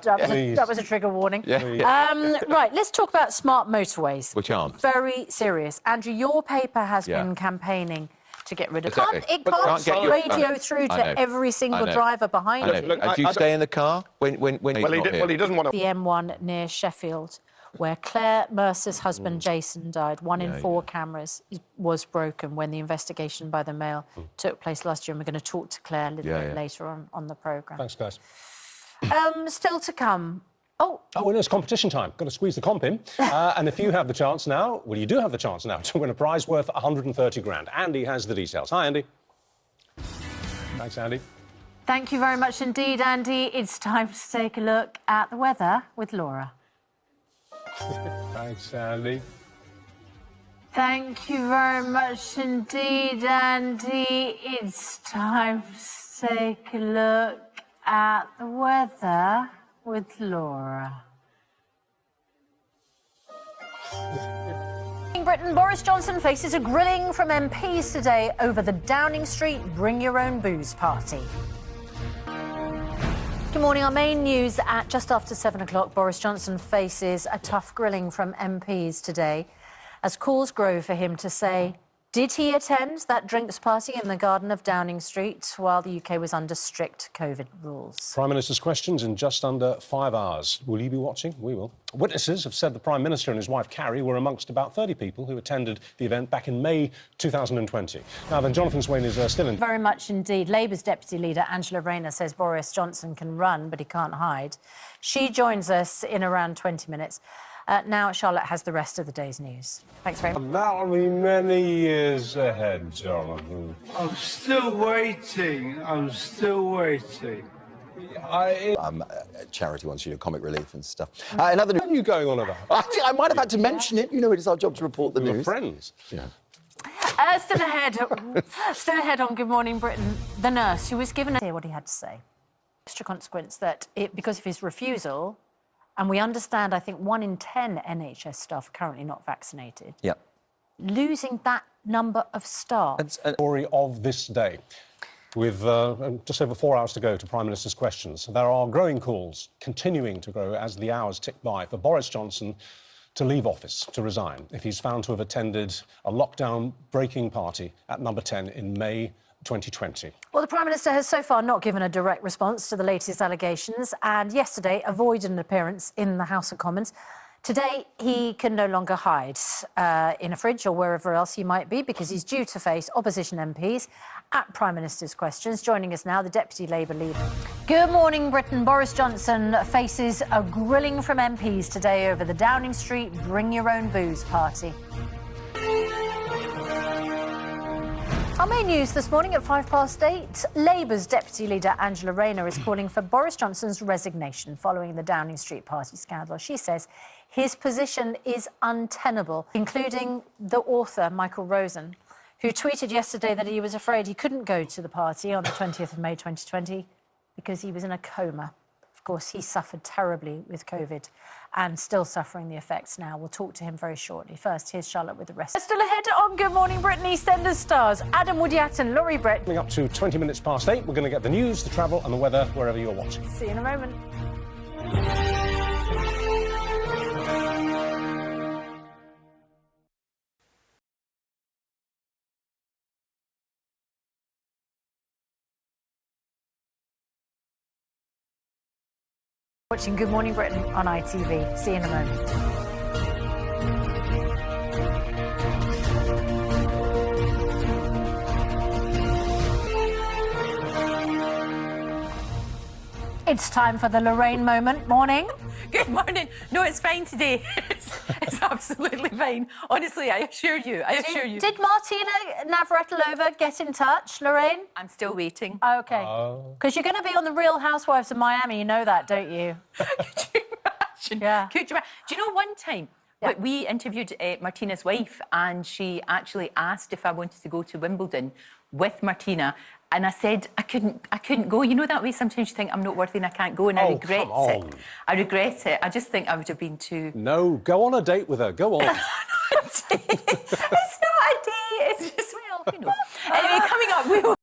That was a trigger warning. Right, let's talk about smart motorways. Which aren't. Very serious. Andrew, your paper has been campaigning to get rid of. Exactly. It can't get your radio through to every single driver behind it. Look, do you stay in the car when he doesn't want to. The M1 near Sheffield, where Claire Mercer's husband Jason died. One in four cameras was broken when the investigation by the Mail took place last year. And we're going to talk to Claire a little bit later on the programme. Thanks, guys. Still to come. Oh, and it's competition time. Got to squeeze the comp in. And if you have the chance now, well, you do have the chance now to win a prize worth 130 grand. Andy has the details. Hi, Andy. Thanks, Andy. Thank you very much indeed, Andy. It's time to take a look at the weather with Laura. Thanks, Andy. Thank you very much indeed, Andy. It's time to take a look at the weather with Laura. In Britain, Boris Johnson faces a grilling from MPs today over the Downing Street Bring Your Own Booze party. Good morning. Our main news at just after 7 o'clock. Boris Johnson faces a tough grilling from MPs today as calls grow for him to say, did he attend that drinks party in the garden of Downing Street while the UK was under strict COVID rules? Prime Minister's questions in just under 5 hours. Will you be watching? We will. Witnesses have said the Prime Minister and his wife Carrie were amongst about 30 people who attended the event back in May 2020. Now then, Jonathan Swain is still in... Very much indeed. Labour's Deputy Leader Angela Rayner says Boris Johnson can run, but he can't hide. She joins us in around 20 minutes. Now Charlotte has the rest of the day's news. Thanks very much. That'll be many years ahead, Jonathan. I'm still waiting. I'm still waiting. Charity wants you to comic relief and stuff. What are you going on about? I might have had to mention it. You know, it is our job to report the We were news. friends. Yeah. Still ahead on Good Morning Britain, the nurse who was given hear what he had to say. Extra consequence that because of his refusal, and we understand, I think, 1 in 10 NHS staff currently not vaccinated. Yeah. Losing that number of staff. It's a story of this day. With just over 4 hours to go to Prime Minister's questions, there are growing calls, continuing to grow as the hours tick by, for Boris Johnson to leave office, to resign, if he's found to have attended a lockdown-breaking party at Number 10 in May 2020. Well, the Prime Minister has so far not given a direct response to the latest allegations and yesterday avoided an appearance in the House of Commons. Today, he can no longer hide in a fridge or wherever else he might be because he's due to face opposition MPs at Prime Minister's questions. Joining us now, the Deputy Labour Leader. Good morning, Britain. Boris Johnson faces a grilling from MPs today over the Downing Street Bring Your Own Booze party. Our main news this morning at 8:05. Labour's Deputy Leader Angela Rayner is calling for Boris Johnson's resignation following the Downing Street party scandal. She says his position is untenable, including the author, Michael Rosen, who tweeted yesterday that he was afraid he couldn't go to the party on the 20th of May 2020 because he was in a coma. Of course, he suffered terribly with COVID and still suffering the effects now. We'll talk to him very shortly. First, here's Charlotte with the rest. Still ahead on Good Morning Britain, EastEnders stars Adam Woodyatt, Laurie Brett. Coming up to 20 minutes past 8, we're going to get the news, the travel and the weather wherever you're watching. See you in a moment. Watching Good Morning Britain on ITV. See you in a moment. It's time for the Lorraine moment. Morning. Good morning. No, it's fine today. It's absolutely fine. Honestly, I assure you. Did Martina Navratilova get in touch, Lorraine? I'm still waiting. Okay. Because you're going to be on The Real Housewives of Miami. You know that, don't you? Could you imagine? Yeah. Could you imagine? Do you know one time? But we interviewed Martina's wife, and she actually asked if I wanted to go to Wimbledon with Martina, and I said I couldn't go. You know that way sometimes you think I'm not worthy and I can't go, and I regret it. I regret it. I just think I would have been too. No, go on a date with her. Go on. It's not a date. It's just who knows. Anyway, coming up, we will.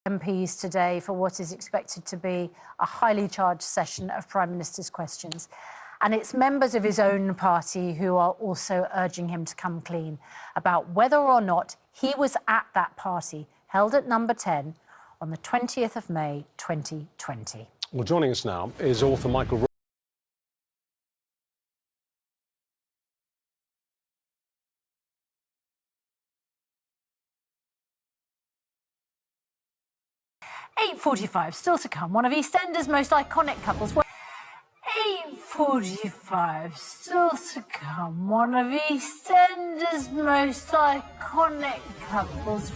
MPs today for what is expected to be a highly charged session of Prime Minister's questions. And it's members of his own party who are also urging him to come clean about whether or not he was at that party held at number 10 on the 20th of May 2020. Well, joining us now is author Michael. .45, still to come, one of EastEnders' most iconic couples. 8:45, still to come, one of EastEnders' most iconic couples.